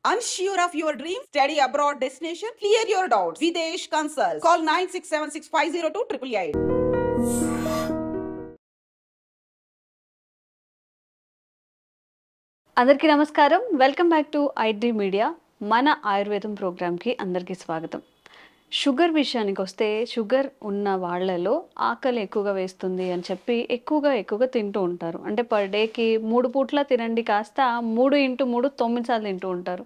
Unsure of your dream? Study abroad destination? Clear your doubts. Videsh Consult. Call 9676502888. అందరికీ నమస్కారం. Welcome back to iDream media. మన ఆయుర్వేదం ప్రోగ్రామ్కి అందరికీ స్వాగతం. షుగర్ విషయానికి వస్తే షుగర్ ఉన్న వాళ్ళలో ఆకలి ఎక్కువగా వేస్తుంది అని చెప్పి ఎక్కువగా తింటూ ఉంటారు. అంటే పర్ డేకి 3 పూట్ల తినండి కాస్త 3 × 3 9 సార్లు తింటూ ఉంటారు.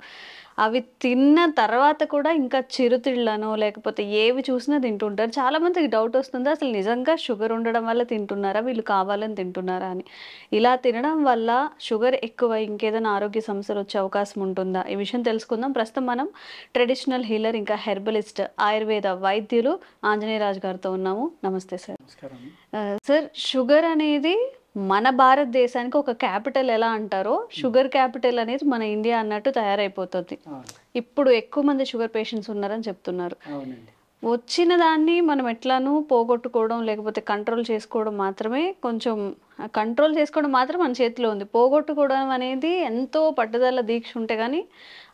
అవి తిన్న తర్వాత కూడా ఇంకా చిరుతిళ్ళనో లేకపోతే ఏవి చూసినా తింటుంటారు. చాలామందికి డౌట్ వస్తుంది, అసలు నిజంగా షుగర్ ఉండడం వల్ల తింటున్నారా, వీళ్ళు కావాలని తింటున్నారా అని. ఇలా తినడం వల్ల షుగర్ ఎక్కువ ఇంకేదైనా ఆరోగ్య సమస్యలు వచ్చే అవకాశం ఉంటుందా, ఈ విషయం తెలుసుకుందాం. ప్రస్తుతం మనం ట్రెడిషనల్ హీలర్ ఇంకా హెర్బలిస్ట్ ఆయుర్వేద వైద్యులు ఆంజనేయరాజు గారితో ఉన్నాము. నమస్తే సార్. సార్, షుగర్ అనేది మన భారతదేశానికి ఒక క్యాపిటల్ ఎలా అంటారో షుగర్ క్యాపిటల్ అనేది మన ఇండియా అన్నట్టు తయారైపోతుంది. ఇప్పుడు ఎక్కువ మంది షుగర్ పేషెంట్స్ ఉన్నారని చెప్తున్నారు. వచ్చిన దాన్ని మనం ఎట్లానూ పోగొట్టుకోవడం లేకపోతే కంట్రోల్ చేసుకోవడం మాత్రమే మన చేతిలో ఉంది. పోగొట్టుకోవడం అనేది ఎంతో పట్టుదల దీక్ష ఉంటే కానీ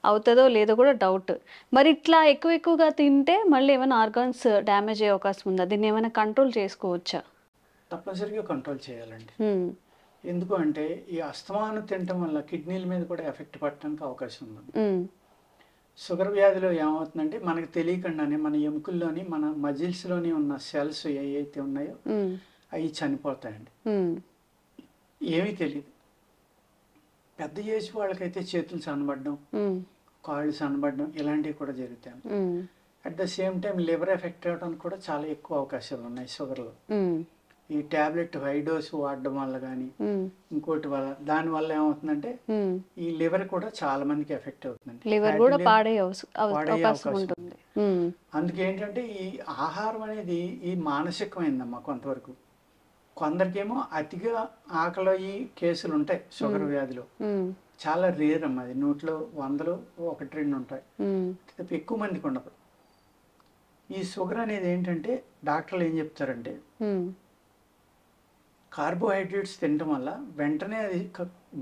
అవుతుందో లేదో కూడా డౌట్. మరి ఇట్లా ఎక్కువగా తింటే మళ్ళీ ఏమైనా ఆర్గాన్స్ డ్యామేజ్ అయ్యే అవకాశం ఉందా? దీన్ని ఏమైనా కంట్రోల్ చేసుకోవచ్చా? తప్పనిసరిగా కంట్రోల్ చేయాలండి. ఎందుకు అంటే ఈ అస్తమానం తినటం వల్ల కిడ్నీల మీద కూడా ఎఫెక్ట్ పడటానికి అవకాశం ఉంది. షుగర్ వ్యాధిలో ఏమవుతుందంటే మనకు తెలియకుండానే మన ఎముకల్లోని మన మజిల్స్లోని ఉన్న సెల్స్ ఏవైతే ఉన్నాయో అవి చనిపోతాయండి. ఏమీ తెలియదు. పెద్ద ఏజ్ వాళ్ళకైతే చేతులు సన్నబడడం, కాళ్ళు సన్నబడడం ఇలాంటివి కూడా జరుగుతాయి. At the same time liver effect అవ్వడానికి కూడా చాలా ఎక్కువ అవకాశాలు ఉన్నాయి షుగర్లో. ఈ టాబ్లెట్ హై డోస్ వాడడం వల్ల కానీ ఇంకోటి వల్ల దానివల్ల ఏమవుతుందంటే ఈ లివర్ కూడా చాలా మందికి ఎఫెక్ట్ అవుతుందండి. లివర్ కూడా పాడే అవకాశం ఉంటుంది. అందుకేంటంటే ఈ ఆహారం అనేది ఈ మానసికమైందమ్మా కొంతవరకు. కొందరికేమో అతిగా ఆకలి కేసులు ఉంటాయి షుగర్ వ్యాధిలో. చాలా రేర్ అమ్మా, అది 100లో 100లో 1-2 ఉంటాయి. ఎక్కువ మందికి ఉండదు. ఈ షుగర్ అనేది ఏంటంటే డాక్టర్లు ఏం చెప్తారంటే కార్బోహైడ్రేట్స్ తినడం వల్ల వెంటనే అది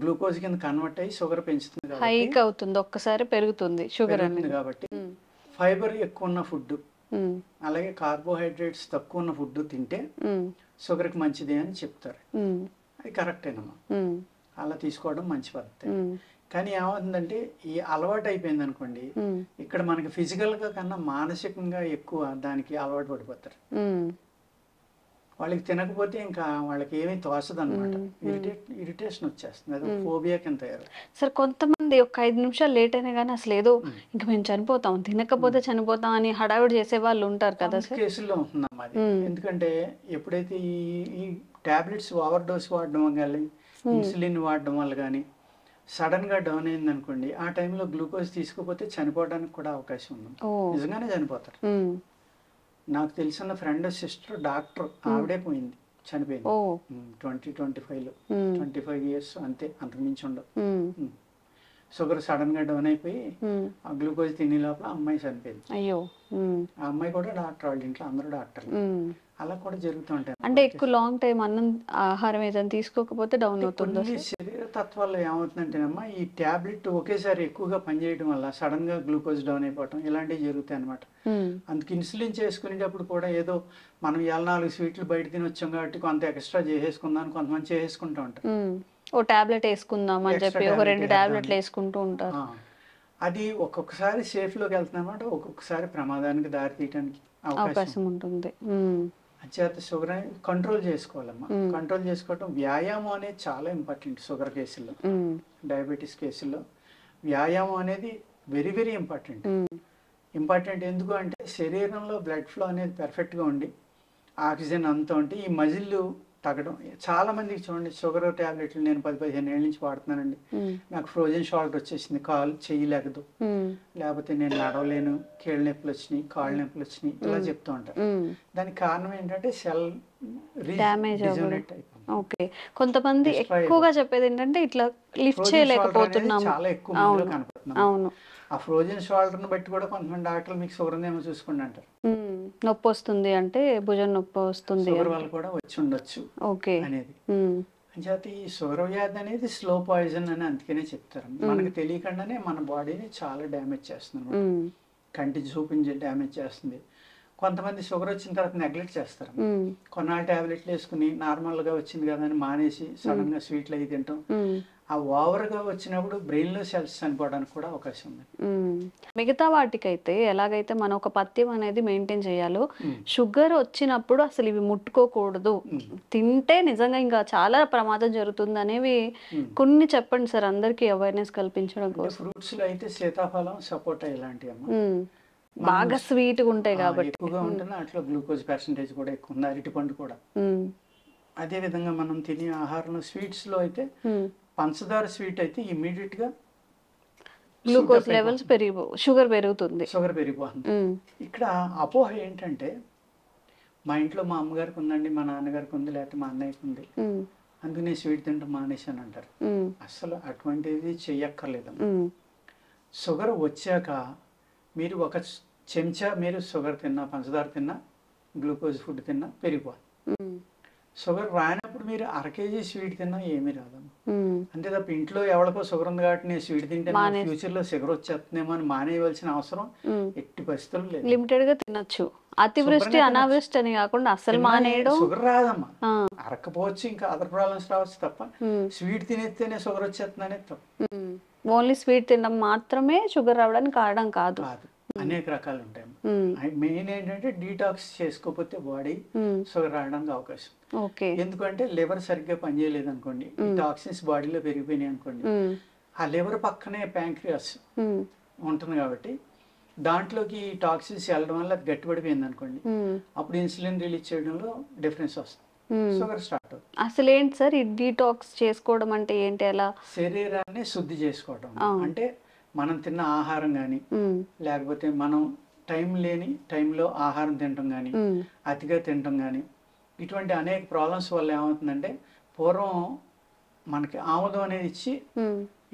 గ్లూకోజ్ కింద కన్వర్ట్ అయ్యి షుగర్ పెంచుతుంది, హైక్ అవుతుంది, ఒక్కసారి పెరుగుతుంది షుగర్ అనేది. కాబట్టి ఫైబర్ ఎక్కువ ఉన్న ఫుడ్ అలాగే కార్బోహైడ్రేట్స్ తక్కువ ఉన్న ఫుడ్ తింటే షుగర్కి మంచిది అని చెప్తారు. అది కరెక్టేనమ్మా, అలా తీసుకోవడం మంచి పద్ధతి. కానీ ఏమవుతుందంటే ఈ అలవాటు అయిపోయింది అనుకోండి, ఇక్కడ మనకి ఫిజికల్గా కన్నా మానసికంగా ఎక్కువ దానికి అలవాటు పడిపోతారు. వాళ్ళకి తినకపోతే ఇంకా వాళ్ళకి ఏమీ తోచదు అనమాట. ఇరిటేషన్ వచ్చేస్తుంది, అది ఫోబియా కింద తయారు. సార్, కొంతమంది ఒక 5 నిమిషాలు లేట్ అయినా కానీ అసలు ఏదో ఇంకా మేము చనిపోతాం, తినకపోతే చనిపోతాం అని హడావిడి చేసే వాళ్ళు ఉంటారు కదా సార్. కేసుల్లో ఉంటుందమ్మా అది. ఎందుకంటే ఎప్పుడైతే ఈ టాబ్లెట్స్ ఓవర్ డోస్ వాడడం వల్ల, ఇన్సులిన్ వాడడం వల్ల కానీ సడన్ గా డౌన్ అయింది అనుకోండి, ఆ టైంలో గ్లూకోజ్ తీసుకోకపోతే చనిపోవడానికి కూడా అవకాశం ఉంది. నిజంగానే చనిపోతారు. నాకు తెలిసిన ఫ్రెండ్ సిస్టర్ డాక్టర్, ఆవిడే పోయింది, చనిపోయింది 25 years అంతే, అంతకుమించి ఉండదు. షుగర్ సడన్ గా డౌన్ అయిపోయి ఆ గ్లూకోజ్ తినే లోపల అమ్మాయి చనిపోయింది. అయ్యో, ఆ అమ్మాయి కూడా డాక్టర్, వాళ్ళ ఇంట్లో అందరూ డాక్టర్లు. అలా కూడా జరుగుతూ ఉంటాయి. అంటే ఎక్కువ లాంగ్ టైం అన్నం ఆహారం ఏదైనా తీసుకోకపోతే డౌన్ అవుతుంది. శరీర తత్వాల్లో ఏమవుతుందంటేనమ్మా, ఈ టాబ్లెట్ ఒకేసారి ఎక్కువగా పనిచేయడం వల్ల సడన్ గా గ్లూకోజ్ డౌన్ అయిపోవటం ఇలాంటివి జరుగుతాయి అనమాట. అందుకు ఇన్సులిన్ చేసుకునేటప్పుడు కూడా ఏదో మనం 4 స్వీట్లు బయట తిని వచ్చాం కాబట్టి కొంత ఎక్స్ట్రా చేసేసుకుందాం కొంతమంది చేసేసుకుంటూ ఉంటారు. ఓ టాబ్లెట్ వేసుకుందాం అని చెప్పి ఒక 2 టాబ్లెట్లు వేసుకుంటూ ఉంటారు. అది ఒక్కొక్కసారి సేఫ్ లోకి వెళ్తుందన్నమాట, ఒక్కొక్కసారి ప్రమాదానికి దారి తీయడానికి అవకాశం ఉంటుంది. అంచేత షుగర్ అనేది కంట్రోల్ చేసుకోవాలమ్మా. కంట్రోల్ చేసుకోవటం, వ్యాయామం అనేది చాలా ఇంపార్టెంట్. షుగర్ కేసుల్లో, డయాబెటీస్ కేసుల్లో వ్యాయామం అనేది వెరీ వెరీ ఇంపార్టెంట్. ఎందుకు అంటే శరీరంలో బ్లడ్ ఫ్లో అనేది పర్ఫెక్ట్గా ఉండి ఆక్సిజన్ అంతా ఉంటే ఈ మజిల్ తగ్గడం. చాలా మందికి చూడండి, షుగర్ టాబ్లెట్లు నేను 10-15 ఏళ్ళ నుంచి వాడుతున్నానండి, నాకు ఫ్రోజన్ షోల్డర్ వచ్చేసింది, కాలు చెయ్యలేకదు, లేకపోతే నేను నడవలేను, కీళ్ళ నొప్పులు వచ్చినాయి, కాళ్ళ నొప్పులు వచ్చినాయి, ఇలా చెప్తూ ఉంటారు. దానికి కారణం ఏంటంటే సెల్ డ్యామేజ్ అయిపోయింది. ఓకే, కొంతమంది ఎక్కువగా చెప్పేది ఏంటంటే ఇట్లా లిఫ్ట్ చేయలేకపోతున్నాం, చాలా ఎక్కువ మందిలో కనపడుతున్నాం. అవును, ఆ ఫ్రోజన్ షోల్డర్ని బట్టి కూడా కొంతమంది డాక్టర్లు మీకు షుగర్ ఉందేమో చూసుకోండి అంటారు. నొప్పి వస్తుంది అంటే భుజం నొప్పి వస్తుంది, షుగర్ వల్ల కూడా వచ్చి ఉండొచ్చు అనేది. అంచేత ఈ షుగర్ వ్యాధి అనేది స్లో పాయిజన్ అని అందుకనే చెప్తారు. మనకు తెలియకుండానే మన బాడీని చాలా డ్యామేజ్ చేస్తుంది, కంటి చూపించి డ్యామేజ్ చేస్తుంది. కొంతమంది షుగర్ వచ్చిన తర్వాత నెగ్లెక్ట్ చేస్తారు, కొన్నాళ్ళు టాబ్లెట్లు వేసుకుని నార్మల్గా వచ్చింది కదా అని మానేసి సడన్గా స్వీట్లు అవి తింటాం. ఆ ఓవర్గా వచ్చినప్పుడు బ్రెయిన్లో సెల్స్ చనిపోవడానికి కూడా అవకాశం ఉంది. మిగతా వాటికైతే ఎలాగైతే మనం ఒక పథ్యం అనేది మెయింటైన్ చేయాలో, షుగర్ వచ్చినప్పుడు అసలు ఇవి ముట్టుకోకూడదు, తింటే నిజంగా ఇంకా చాలా ప్రమాదం జరుగుతుంది అనేవి కొన్ని చెప్పండి సార్, అందరికీ అవేర్నెస్ కల్పించడం కోసం. ఫ్రూట్స్ లో అయితే సీతాఫలం, సపోటా ఇలాంటివి బాగా స్వీట్గా ఉంటాయి కాబట్టి ఎక్కువగా ఉంటుంది, అట్లా గ్లూకోజ్ పర్సెంటేజ్ కూడా ఎక్కువ ఉంది. అరటిపండు కూడా అదే విధంగా మనం తినే ఆహారంలో స్వీట్స్ లో అయితే పంచదార స్వీట్ అయితే ఇమ్మీడియట్ గా గ్లూకోజ్ లెవెల్స్ షుగర్ పెరుగుతుంది. ఇక్కడ అపోహ ఏంటంటే మా ఇంట్లో మా అమ్మగారికి ఉందండి, మా నాన్నగారికి ఉంది, లేకపోతే మా అన్నయ్యకి ఉంది, అందుకనే స్వీట్ తింటాం మానేశాను అంటారు. అసలు అటువంటిది చెయ్యక్కర్లేదు. షుగర్ వచ్చాక మీరు ఒక చెంచా మీరు షుగర్ తిన్నా, పంచదార తిన్నా, గ్లూకోజ్ ఫుడ్ తిన్నా పెరిగిపోవాలి. షుగర్ రానప్పుడు మీరు 1 kg స్వీట్ తిన్నా ఏమీ రాదమ్మా. అంతే తప్ప ఇంట్లో ఎవరికో షుగర్ ఉంది కాబట్టి నేను స్వీట్ తింటే ఫ్యూచర్ లో షుగర్ వచ్చేస్తుందేమో అని మానేయవలసిన అవసరం ఎట్టి పరిస్థితులు లేదు. లిమిటెడ్ గా తినొచ్చు, అతివృష్టి అనావృష్టి అని కాకుండా అసలు మానేయడం. షుగర్ రాదమ్మా, అరకపోవచ్చు, ఇంకా అదర్ ప్రాబ్లమ్స్ రావచ్చు తప్ప స్వీట్ తినేస్తేనే షుగర్ వచ్చేస్తుందనే తప్ప. ఓన్లీ స్వీట్ తినడం మాత్రమే షుగర్ రావడానికి కారణం కాదు, అనేక రకాలు ఉంటాయి. మెయిన్ ఏంటంటే డీటాక్స్ చేసుకోకపోతే బాడీ షుగర్ రావడానికి అవకాశం. ఎందుకంటే లివర్ సరిగ్గా పనిచేయలేదు అనుకోండి, టాక్సిన్స్ బాడీలో పెరిగిపోయినాయి అనుకోండి, ఆ లివర్ పక్కనే ప్యాంక్రియాస్ ఉంటుంది కాబట్టి దాంట్లోకి టాక్సిన్స్ వెళ్ళడం వల్ల అది గట్టిపడిపోయింది అనుకోండి, అప్పుడు ఇన్సులిన్ రిలీజ్ చేయడంలో డిఫరెన్స్ వస్తుంది, షుగర్ స్టార్ట్ అవుతుంది. అసలు ఏంటి సార్ ఈ డీటాక్స్ చేసుకోవడం అంటే ఏంటి? ఎలా శరీరాన్ని శుద్ధి చేసుకోవడం అంటే మనం తిన్న ఆహారం కానీ, లేకపోతే మనం టైం లేని టైంలో ఆహారం తినటం కానీ, అతిగా తినటం కానీ, ఇటువంటి అనేక ప్రాబ్లమ్స్ వల్ల ఏమవుతుందంటే పూర్వం మనకి ఆముదం అనేది ఇచ్చి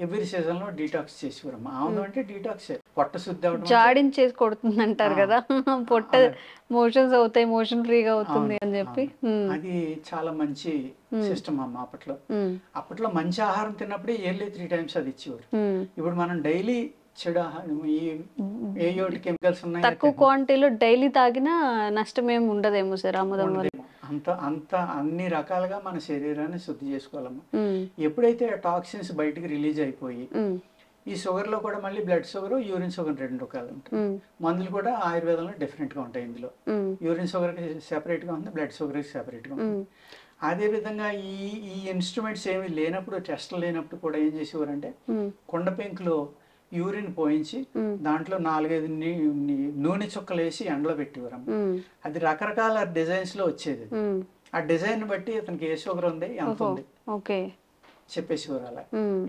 ఎవ్రీ సీజన్ లో డీటాక్స్ చేసేవారు. ఆముదం అంటే డీటాక్స్, పొట్ట శుద్ధి అవడం, జాడించేసి కొడుతుంది అంటారు కదా, పొట్ట మోషన్స్ అవుతాయి, మోషన్ ఫ్రీగా అవుతుంది అని చెప్పి. అది చాలా మంచి సిస్టమ్ అమ్మ. అప్పట్లో మంచి ఆహారం తిన్నప్పుడే ఇయర్లీ 3 times అది ఇచ్చేవారు. ఇప్పుడు మనం డైలీ చెడు కెమికల్స్ ఉన్నాయి, తక్కువ క్వాంటిటీలో డైలీ తాగినా నష్టం ఏమి ఉండదేమో సార్ ఆముదం వల్ల. అంత అన్ని రకాలుగా మన శరీరాన్ని శుద్ధి చేసుకోవాలమ్మా. ఎప్పుడైతే టాక్సిన్స్ బయటికి రిలీజ్ అయిపోయి, ఈ షుగర్ లో కూడా మళ్ళీ బ్లడ్ షుగర్, యూరిన్ షుగర్ 2 రకాలు ఉంటాయి. మందులు కూడా ఆయుర్వేదంలో డిఫరెంట్ గా ఉంటాయి. ఇందులో యూరిన్ షుగర్ కి సెపరేట్ గా ఉంది, బ్లడ్ షుగర్ కి సెపరేట్ గా ఉంది. అదే విధంగా ఈ ఇన్స్ట్రుమెంట్స్ ఏమి లేనప్పుడు, టెస్ట్లు లేనప్పుడు కూడా ఏం చేసేవారంటే కొండ పెంకులో యూరిన్ పోయించి దాంట్లో 4-5 నూనె చుక్కలు వేసి ఎండలో పెట్టేవారు. అది రకరకాల డిజైన్స్ లో వచ్చేది. ఆ డిజైన్ బట్టి అతనికి ఏ షుగర్ ఉంది, ఎంత ఉంది చెప్పేసేవారు. అలా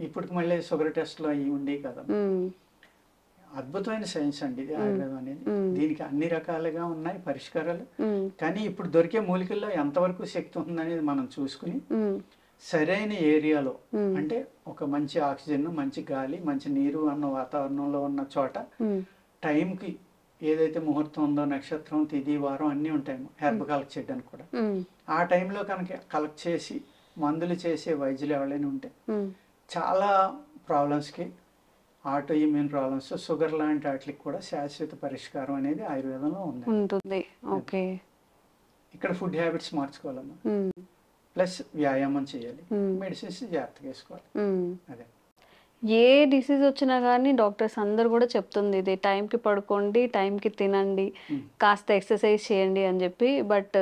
ఇప్పటికి మళ్ళీ షుగర్ టెస్ట్లు అవి ఉండేవి కదా. అద్భుతమైన సైన్స్ అండి ఇది ఆయుర్వేదం అనేది. దీనికి అన్ని రకాలుగా ఉన్నాయి పరిష్కారాలు. కానీ ఇప్పుడు దొరికే మూలికల్లో ఎంతవరకు శక్తి ఉందనేది మనం చూసుకుని సరైన ఏరియాలో, అంటే ఒక మంచి ఆక్సిజన్, మంచి గాలి, మంచి నీరు అన్న వాతావరణంలో ఉన్న చోట టైంకి ఏదైతే ముహూర్తం ఉందో, నక్షత్రం, తిథి, వారం అన్నీ ఉంటాయి హెర్బ్ కలెక్ట్ చేయడానికి కూడా. ఆ టైంలో కనుక కలెక్ట్ చేసి మందులు చేసే వైద్యులు ఎవరైనా ఉంటే చాలా ప్రాబ్లమ్స్కి, ఆటో ఇమ్యూన్ ప్రాబ్లమ్స్, షుగర్ లాంటి వాటికి కూడా శాశ్వత పరిష్కారం అనేది ఆయుర్వేదంలో ఉంటుంది. ఇక్కడ ఫుడ్ హ్యాబిట్స్ మార్చుకోవాలమ్మా, ప్లస్ వ్యాయామం చేయాలి, మెడిసిన్స్ జాగ్రత్తగా వేసుకోవాలి. అదే ఏ డిసీజ్ వచ్చినా కానీ డాక్టర్స్ అందరు కూడా చెప్తుంది ఇది, టైంకి పడుకోండి, టైంకి తినండి, కాస్త ఎక్సర్సైజ్ చేయండి అని చెప్పి. బట్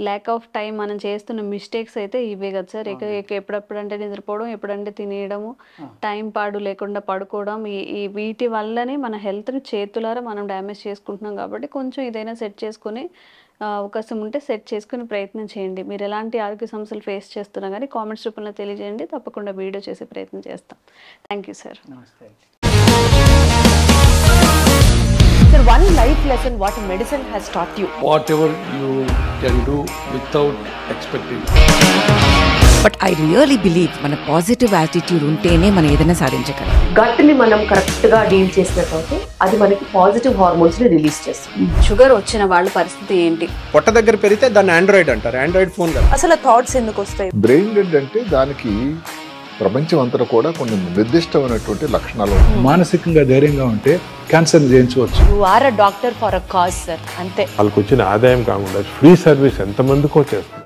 ల్యాక్ ఆఫ్ టైం, మనం చేస్తున్న మిస్టేక్స్ అయితే ఇవే కదా సార్. ఎప్పుడెప్పుడంటే నిద్రపోవడం, ఎప్పుడంటే తినేయడము, టైం పాడు లేకుండా పడుకోవడం, ఈ వీటి వల్లనే మన హెల్త్ని చేతులారా మనం డ్యామేజ్ చేసుకుంటున్నాం. కాబట్టి కొంచెం ఇదైనా సెట్ చేసుకుని అవకాశం ఉంటే సెట్ చేసుకుని ప్రయత్నం చేయండి. మీరు ఎలాంటి ఆరోగ్య సమస్యలు ఫేస్ చేస్తున్నా కానీ కామెంట్స్ రూపంలో తెలియజేయండి, తప్పకుండా వీడియో చేసే ప్రయత్నం చేస్తాం. Thank you sir. నమస్తే. Sir, one life lesson what medicine has taught you. Whatever you can do without expecting. But I really believe మన పాజిటివ్ యాటిట్యూడ్ ఉంటేనే మనం ఏదైనా సాధించగలం. గట్ ని మనం కరెక్ట్ గా డీల్ చేసినట్లయితే అది మనకి పాజిటివ్ హార్మోన్స్ ని రిలీజ్ చేస్తుంది. షుగర్ వచ్చిన వాళ్ళ పరిస్థితి ఏంటి? పొట్ట దగ్గర పెరిగితే దాన్ని ఆండ్రాయిడ్ అంటారు, ఆండ్రాయిడ్ ఫోన్ కదా. అసలు థాట్స్ ఎందుకు వస్తాయి? బ్రెయిన్ డెడ్ అంటే దానికి ప్రపంచం అంతా కూడా కొన్ని నిర్దిష్టమైనటువంటి లక్షణాలు. మానసికంగా ధైర్యంగా ఉంటే క్యాన్సర్ జయించవచ్చు. You are a doctor for a cause sir, అంతే. వాళ్ళకి వచ్చిన ఆదాయం కాకుండా ఫ్రీ సర్వీస్ ఎంతమందికో చేస్తారు.